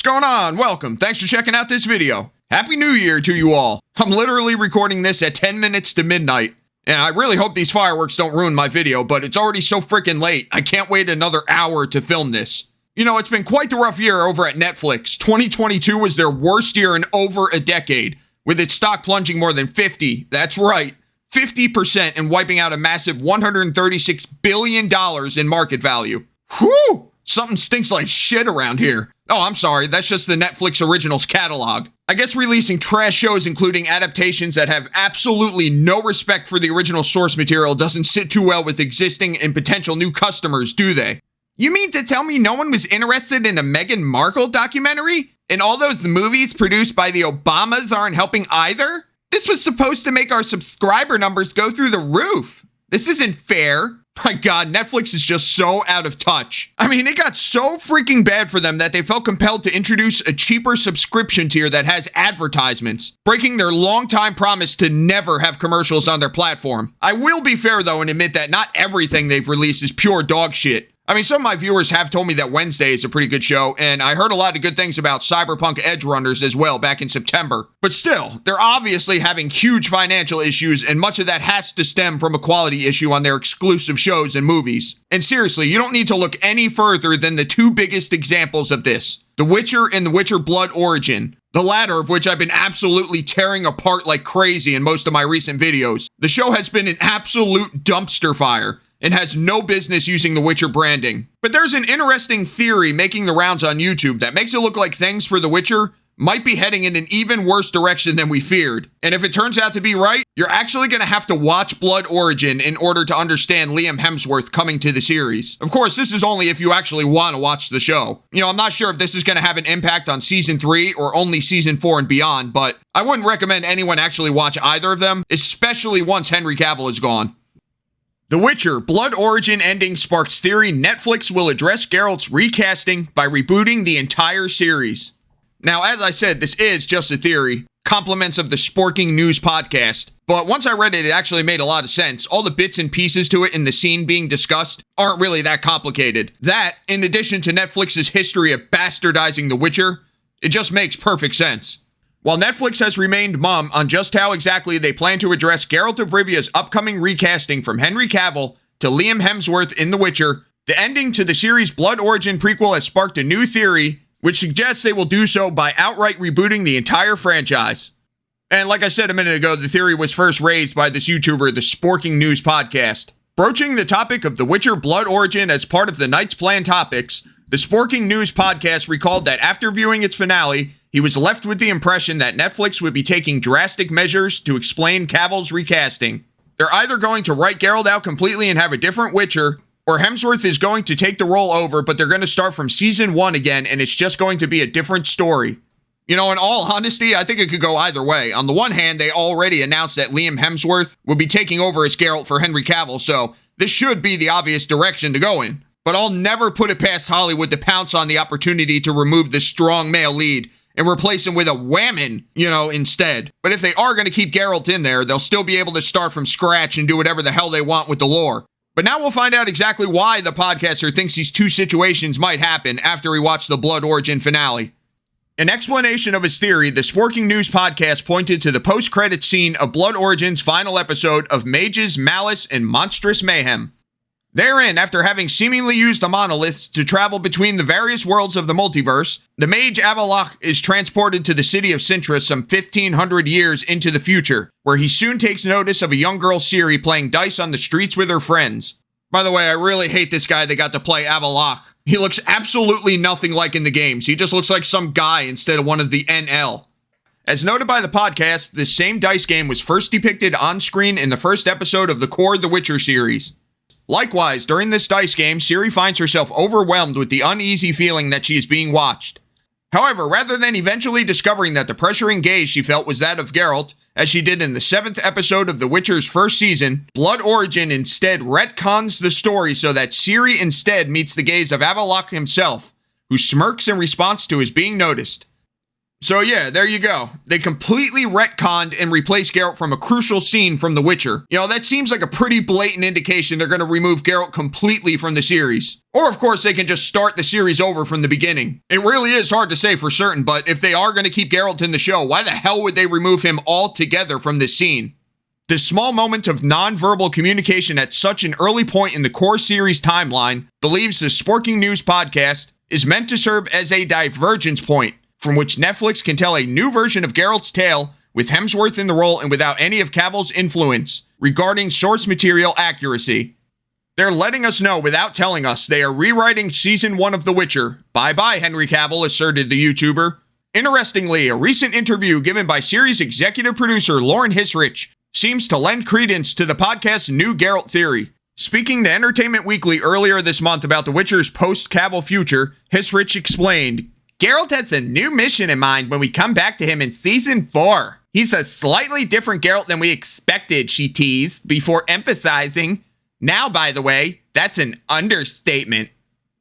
going on? Welcome. Thanks for checking out this video. Happy New Year to you all. I'm literally recording this at 10 minutes to midnight, and I really hope these fireworks don't ruin my video, but it's already so freaking late. I can't wait another hour to film this. You know, it's been quite the rough year over at Netflix. 2022 was their worst year in over a decade, with its stock plunging more than 50% and wiping out a massive $136 billion in market value. Whew! Something stinks like shit around here. Oh, I'm sorry, that's just the Netflix Originals catalog. I guess releasing trash shows including adaptations that have absolutely no respect for the original source material doesn't sit too well with existing and potential new customers, do they? You mean to tell me no one was interested in a Meghan Markle documentary? And all those movies produced by the Obamas aren't helping either? This was supposed to make our subscriber numbers go through the roof. This isn't fair. My God, Netflix is just so out of touch. I mean, it got so freaking bad for them that they felt compelled to introduce a cheaper subscription tier that has advertisements, breaking their longtime promise to never have commercials on their platform. I will be fair though and admit that not everything they've released is pure dog shit. I mean, some of my viewers have told me that Wednesday is a pretty good show, and I heard a lot of good things about Cyberpunk Edge Runners as well back in September. But still, they're obviously having huge financial issues, and much of that has to stem from a quality issue on their exclusive shows and movies. And seriously, you don't need to look any further than the two biggest examples of this: The Witcher and The Witcher Blood Origin. The latter of which I've been absolutely tearing apart like crazy in most of my recent videos. The show has been an absolute dumpster fire and has no business using The Witcher branding. But there's an interesting theory making the rounds on YouTube that makes it look like things for The Witcher might be heading in an even worse direction than we feared. And if it turns out to be right, you're actually gonna have to watch Blood Origin in order to understand Liam Hemsworth coming to the series. Of course, this is only if you actually want to watch the show. You know, I'm not sure if this is gonna have an impact on season 3 or only season 4 and beyond, but I wouldn't recommend anyone actually watch either of them, especially once Henry Cavill is gone. The Witcher Blood Origin ending sparks theory Netflix will address Geralt's recasting by rebooting the entire series. Now, as I said, this is just a theory, compliments of the Sporking News podcast, but once I read it, it actually made a lot of sense. All the bits and pieces to it in the scene being discussed aren't really that complicated. That, in addition to Netflix's history of bastardizing The Witcher, it just makes perfect sense. While Netflix has remained mum on just how exactly they plan to address Geralt of Rivia's upcoming recasting from Henry Cavill to Liam Hemsworth in The Witcher, the ending to the series' Blood Origin prequel has sparked a new theory, which suggests they will do so by outright rebooting the entire franchise. And like I said a minute ago, the theory was first raised by this YouTuber, the Sporking News podcast. Broaching the topic of The Witcher Blood Origin as part of the night's planned topics, the Sporking News podcast recalled that after viewing its finale, he was left with the impression that Netflix would be taking drastic measures to explain Cavill's recasting. They're either going to write Geralt out completely and have a different Witcher, or Hemsworth is going to take the role over, but they're going to start from season 1 again, and it's just going to be a different story. You know, in all honesty, I think it could go either way. On the one hand, they already announced that Liam Hemsworth would be taking over as Geralt for Henry Cavill, so this should be the obvious direction to go in. But I'll never put it past Hollywood to pounce on the opportunity to remove the strong male lead and replace him with a whammon, instead. But if they are going to keep Geralt in there, they'll still be able to start from scratch and do whatever the hell they want with the lore. But now we'll find out exactly why the podcaster thinks these two situations might happen after we watch the Blood Origin finale. In explanation of his theory, the Sporking News podcast pointed to the post-credits scene of Blood Origin's final episode of Mages, Malice, and Monstrous Mayhem. Therein, after having seemingly used the monoliths to travel between the various worlds of the multiverse, the mage Avallac'h is transported to the city of Sintra some 1500 years into the future, where he soon takes notice of a young girl Ciri playing dice on the streets with her friends. By the way, I really hate this guy that got to play Avallac'h. He looks absolutely nothing like in the games. He just looks like some guy instead of one of the NL. As noted by the podcast, this same dice game was first depicted on screen in the first episode of the core The Witcher series. Likewise, during this dice game, Ciri finds herself overwhelmed with the uneasy feeling that she is being watched. However, rather than eventually discovering that the pressuring gaze she felt was that of Geralt, as she did in the 7th episode of The Witcher's first season, Blood Origin instead retcons the story so that Ciri instead meets the gaze of Avallac'h himself, who smirks in response to his being noticed. So yeah, there you go. They completely retconned and replaced Geralt from a crucial scene from The Witcher. You know, that seems like a pretty blatant indication they're going to remove Geralt completely from the series. Or of course, they can just start the series over from the beginning. It really is hard to say for certain, but if they are going to keep Geralt in the show, why the hell would they remove him altogether from this scene? This small moment of non-verbal communication at such an early point in the core series timeline, believes the Sporking News podcast, is meant to serve as a divergence point from which Netflix can tell a new version of Geralt's tale with Hemsworth in the role and without any of Cavill's influence regarding source material accuracy. They're letting us know without telling us they are rewriting season 1 of The Witcher. Bye-bye, Henry Cavill, asserted the YouTuber. Interestingly, a recent interview given by series executive producer Lauren Hisrich seems to lend credence to the podcast's new Geralt theory. Speaking to Entertainment Weekly earlier this month about The Witcher's post-Cavill future, Hisrich explained, Geralt has a new mission in mind when we come back to him in Season 4. He's a slightly different Geralt than we expected, she teased, before emphasizing, now, by the way, that's an understatement.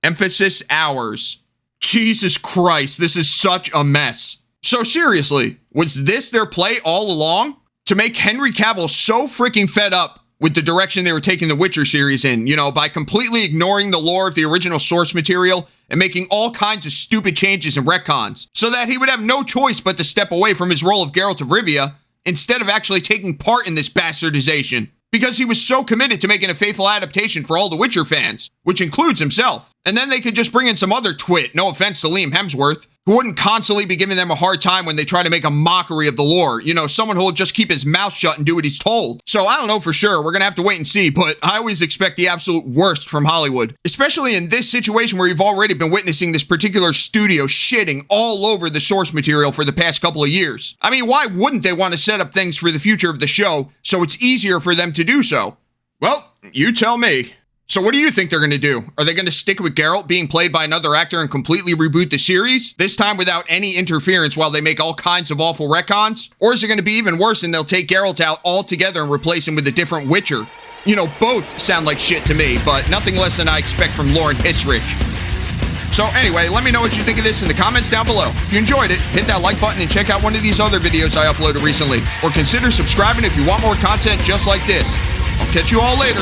Emphasis hours. Jesus Christ, this is such a mess. So seriously, was this their play all along? To make Henry Cavill so freaking fed up with the direction they were taking the Witcher series in, you know, by completely ignoring the lore of the original source material and making all kinds of stupid changes and retcons, so that he would have no choice but to step away from his role of Geralt of Rivia instead of actually taking part in this bastardization. Because he was so committed to making a faithful adaptation for all the Witcher fans, which includes himself. And then they could just bring in some other twit, no offense to Liam Hemsworth, who wouldn't constantly be giving them a hard time when they try to make a mockery of the lore. You know, someone who will just keep his mouth shut and do what he's told. So I don't know for sure, we're gonna have to wait and see, but I always expect the absolute worst from Hollywood. Especially in this situation where you've already been witnessing this particular studio shitting all over the source material for the past couple of years. I mean, why wouldn't they want to set up things for the future of the show so it's easier for them to do so? Well, you tell me. So what do you think they're going to do? Are they going to stick with Geralt being played by another actor and completely reboot the series? This time without any interference while they make all kinds of awful retcons? Or is it going to be even worse and they'll take Geralt out altogether and replace him with a different Witcher? You know, both sound like shit to me, but nothing less than I expect from Lauren Hisrich. So anyway, let me know what you think of this in the comments down below. If you enjoyed it, hit that like button and check out one of these other videos I uploaded recently. Or consider subscribing if you want more content just like this. I'll catch you all later.